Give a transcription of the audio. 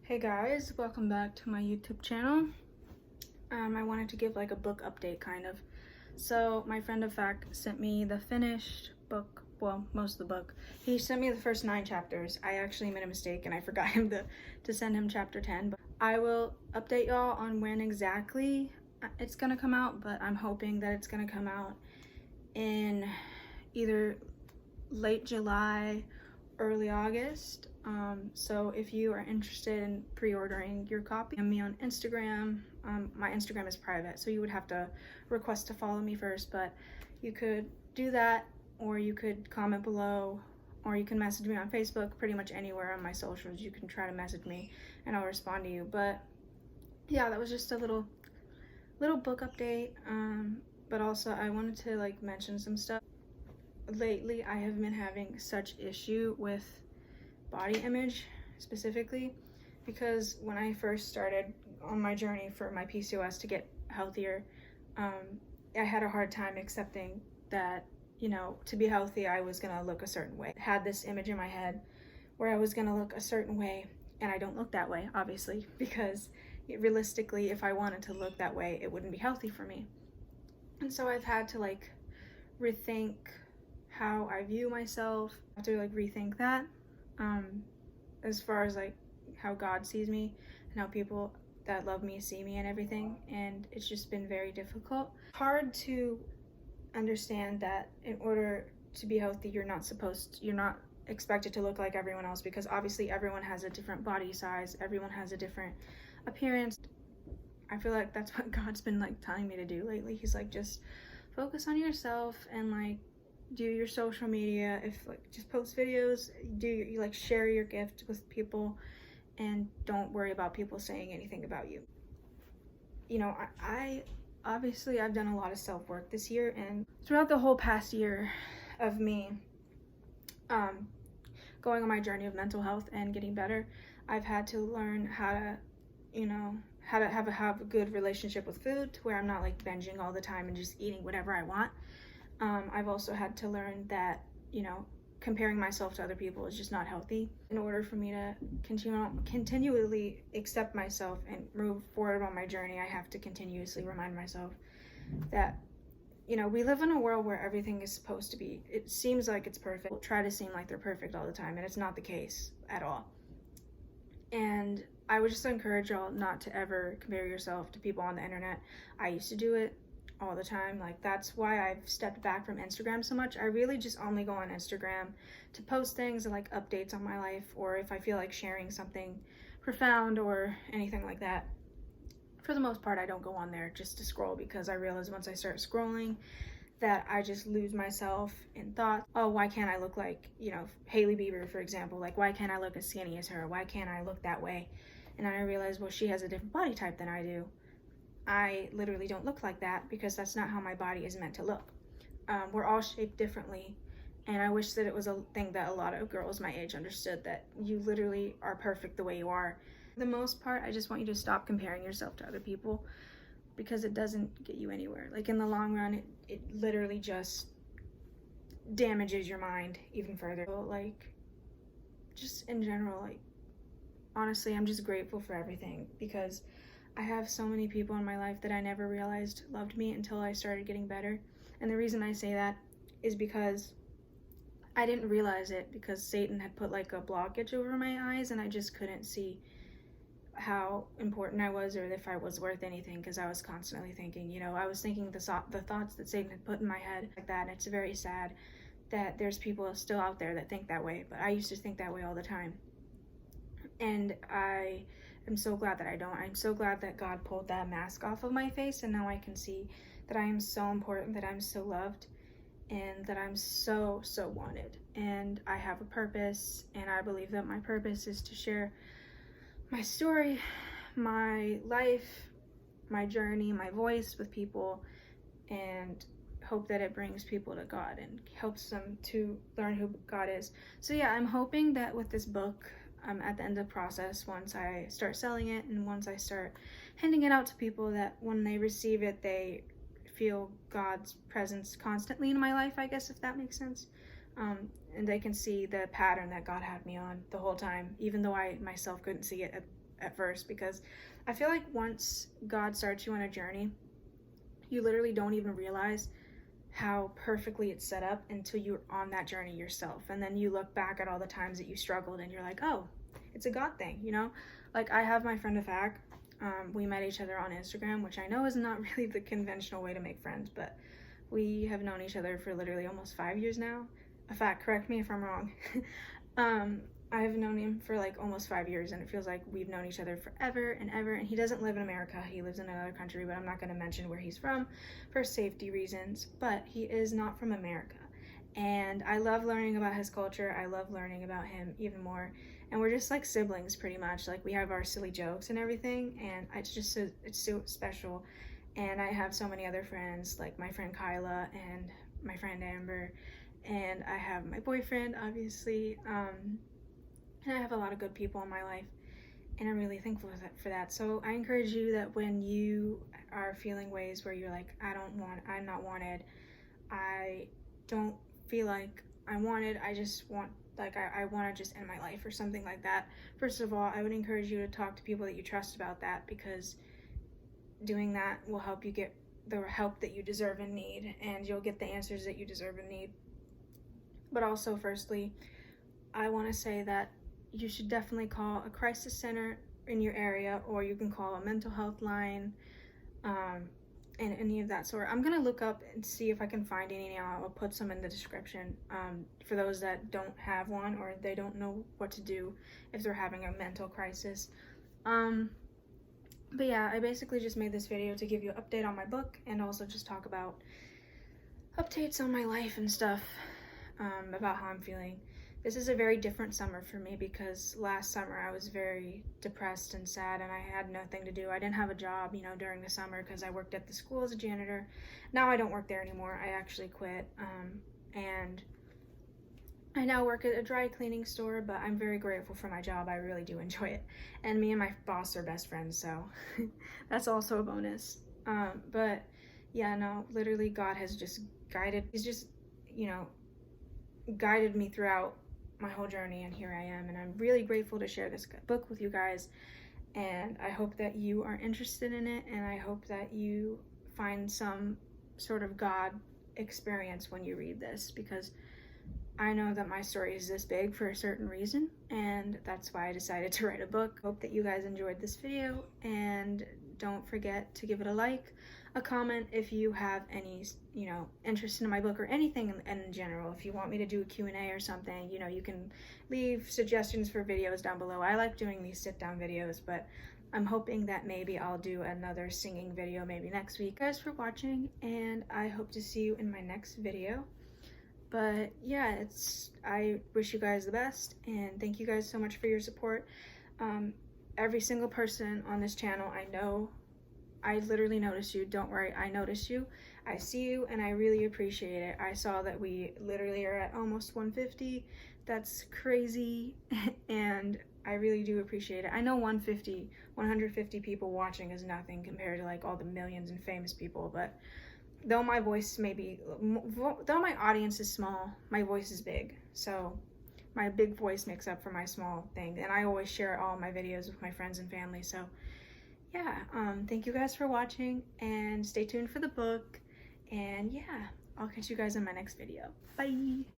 Hey guys, welcome back to my YouTube channel. I wanted to give like a book update kind of. So my friend of fact sent me the finished book, well, most of the book. He sent me the first 9 chapters. I actually made a mistake and I forgot him to send him chapter 10. But I will update y'all on when exactly it's gonna come out, but I'm hoping that it's gonna come out in either late July, early August. So if you are interested in pre-ordering your copy, me on Instagram. My Instagram is private, so you would have to request to follow me first, but you could do that, or you could comment below, or you can message me on Facebook. Pretty much anywhere on my socials you can try to message me and I'll respond to you. But yeah, that was just a little book update. But also I wanted to like mention some stuff. Lately I have been having such issue with body image specifically, because when I first started on my journey for my PCOS to get healthier, I had a hard time accepting that, you know, to be healthy I was gonna look a certain way. I had this image in my head where I was gonna look a certain way, and I don't look that way, obviously, because realistically if I wanted to look that way it wouldn't be healthy for me. And so I've had to like rethink how I view myself. I have to like rethink that, as far as like how God sees me and how people that love me see me and everything. And it's just been very difficult. Hard to understand that in order to be healthy you're not expected to look like everyone else, because obviously everyone has a different body size, everyone has a different appearance. I feel like that's what God's been like telling me to do lately. He's like, just focus on yourself and like do your social media. If like just post videos, you like share your gift with people, and don't worry about people saying anything about you. You know, I obviously I've done a lot of self-work this year, and throughout the whole past year of me going on my journey of mental health and getting better, I've had to learn how to, you know, how to have a good relationship with food, to where I'm not like binging all the time and just eating whatever I want. I've also had to learn that, you know, comparing myself to other people is just not healthy. In order for me to continually accept myself and move forward on my journey, I have to continuously remind myself that, you know, we live in a world where everything is supposed to be, it seems like it's perfect. People try to seem like they're perfect all the time, and it's not the case at all. And I would just encourage y'all not to ever compare yourself to people on the internet. I used to do it all the time. Like, that's why I've stepped back from Instagram so much. I really just only go on Instagram to post things like updates on my life, or if I feel like sharing something profound or anything like that. For the most part I don't go on there just to scroll, because I realize once I start scrolling that I just lose myself in thoughts. Oh, why can't I look like, you know, Hailey Bieber, for example? Like, why can't I look as skinny as her? Why can't I look that way? And then I realize, well, she has a different body type than I do. I literally don't look like that, because that's not how my body is meant to look. We're all shaped differently, and I wish that it was a thing that a lot of girls my age understood, that you literally are perfect the way you are. For the most part, I just want you to stop comparing yourself to other people, because it doesn't get you anywhere. Like, in the long run, it literally just damages your mind even further. So, like, just in general, like, honestly, I'm just grateful for everything, because I have so many people in my life that I never realized loved me until I started getting better. And the reason I say that is because I didn't realize it, because Satan had put like a blockage over my eyes, and I just couldn't see how important I was, or if I was worth anything, because I was constantly thinking, you know, I was thinking the thoughts that Satan had put in my head like that. And it's very sad that there's people still out there that think that way, but I used to think that way all the time. And I'm so glad that I don't. I'm so glad that God pulled that mask off of my face, and now I can see that I am so important, that I'm so loved, and that I'm so wanted. And I have a purpose, and I believe that my purpose is to share my story, my life, my journey, my voice with people, and hope that it brings people to God and helps them to learn who God is. So yeah, I'm hoping that with this book, at the end of the process, once I start selling it and once I start handing it out to people, that when they receive it, they feel God's presence constantly in my life, I guess, if that makes sense. And they can see the pattern that God had me on the whole time, even though I myself couldn't see it at first, because I feel like once God starts you on a journey, you literally don't even realize how perfectly it's set up until you're on that journey yourself. And then you look back at all the times that you struggled and you're like, oh, it's a God thing, you know? Like, I have my friend Afak. We met each other on Instagram, which I know is not really the conventional way to make friends, but we have known each other for literally almost 5 years now. Afak, correct me if I'm wrong. I've known him for like almost 5 years, and it feels like we've known each other forever and ever. And he doesn't live in America, he lives in another country, but I'm not going to mention where he's from for safety reasons. But he is not from America, and I love learning about his culture. I love learning about him even more, and we're just like siblings pretty much. Like, we have our silly jokes and everything, and it's so special. And I have so many other friends, like my friend Kyla and my friend Amber, and I have my boyfriend, obviously. And I have a lot of good people in my life, and I'm really thankful for that. So I encourage you that when you are feeling ways where you're like, I'm not wanted, I don't feel like I'm wanted, I just want, like, I want to just end my life or something like that. First of all, I would encourage you to talk to people that you trust about that, because doing that will help you get the help that you deserve and need, and you'll get the answers that you deserve and need. But also, firstly, I want to say that you should definitely call a crisis center in your area, or you can call a mental health line, and any of that sort. I'm gonna look up and see if I can find any. I'll put some in the description for those that don't have one, or they don't know what to do if they're having a mental crisis. But yeah, I basically just made this video to give you an update on my book, and also just talk about updates on my life and stuff, about how I'm feeling. This is a very different summer for me, because last summer I was very depressed and sad, and I had nothing to do. I didn't have a job, during the summer, because I worked at the school as a janitor. Now I don't work there anymore. I actually quit, and I now work at a dry cleaning store, but I'm very grateful for my job. I really do enjoy it, and me and my boss are best friends, so that's also a bonus. But yeah, no, literally God has just guided me throughout my whole journey, and here I am, and I'm really grateful to share this book with you guys, and I hope that you are interested in it, and I hope that you find some sort of God experience when you read this, because I know that my story is this big for a certain reason, and that's why I decided to write a book. Hope that you guys enjoyed this video, and don't forget to give it a like, a comment if you have any, interest in my book, or anything in general. If you want me to do a Q&A or something, you can leave suggestions for videos down below. I like doing these sit-down videos, but I'm hoping that maybe I'll do another singing video maybe next week. Thanks for watching, and I hope to see you in my next video. But yeah, I wish you guys the best, and thank you guys so much for your support. Every single person on this channel, I know, I literally notice you. Don't worry, I notice you. I see you, and I really appreciate it. I saw that we literally are at almost 150. That's crazy, and I really do appreciate it. I know 150 people watching is nothing compared to like all the millions and famous people, but though my audience is small, my voice is big. So my big voice makes up for my small thing, and I always share all my videos with my friends and family. So yeah, thank you guys for watching, and stay tuned for the book, and yeah, I'll catch you guys in my next video. Bye.